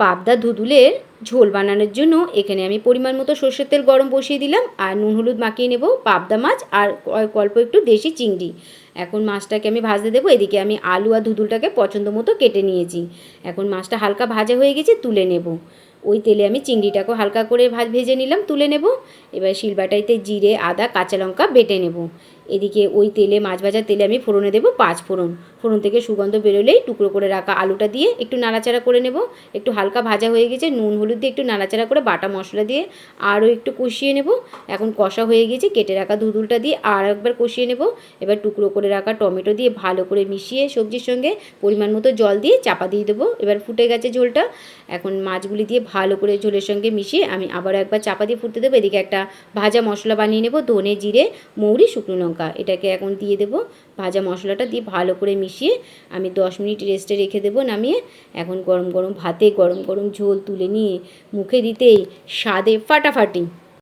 পাবদা ধুদুলের ঝোল বানানোর জন্য এখানে আমি পরিমাণ মতো সর্ষের তেল গরম বসিয়ে দিলাম আর নুন হলুদ মাখিয়ে নেব পাবদা মাছ আর অল্প একটু দেশি চিংড়ি। এখন মাছটাকে আমি ভাজতে দেবো। এদিকে আমি আলু আর ধুদুলটাকে পছন্দ মতো কেটে নিয়েছি। এখন মাছটা হালকা ভাজা হয়ে গেছে, তুলে নেব। ওই তেলে আমি চিংড়িটাকেও হালকা করে ভেজে নিলাম, তুলে নেব। এবার শিলবাটাইতে জিরে আদা কাঁচা লঙ্কা বেটে নেব। এদিকে ওই তেলে মাছ ভাজার তেলে আমি ফোড়নে দেবো 5 ফোড়ন। ফোড়ন থেকে সুগন্ধ বেরোলেই টুকরো করে রাখা আলুটা দিয়ে একটু নাড়াচাড়া করে নেব। একটু হালকা ভাজা হয়ে গেছে, নুন হলুদ দিয়ে একটু নাড়াচাড়া করে বাটা মশলা দিয়ে আরও একটু কষিয়ে নেব। এখন কষা হয়ে গেছে, কেটে রাখা ধুদুলটা দিয়ে আর একবার কষিয়ে নেব। এবার টুকরো করে রাখা টমেটো দিয়ে ভালো করে মিশিয়ে সবজির সঙ্গে পরিমাণ মতো জল দিয়ে চাপা দিয়ে দেবো। এবার ফুটে গেছে ঝোলটা। এখন মাছগুলি দিয়ে ভালো করে ঝোলের সঙ্গে মিশিয়ে আমি আবারও একবার চাপা দিয়ে ফুটতে দেবো। এদিকে একটা ভাজা মশলা বানিয়ে নেব, ধনে জিরে মৌরি শুকনো লঙ্কা, এটাকে এখন দিয়ে দেবো। ভাজা মশলাটা দিয়ে ভালো করে মিশিয়ে আমি 10 মিনিট রেস্টে রেখে দেবো নামিয়ে। এখন গরম গরম ভাতে গরম গরম ঝোল তুলে নিয়ে মুখে দিতেই স্বাদে ফাটাফাটি।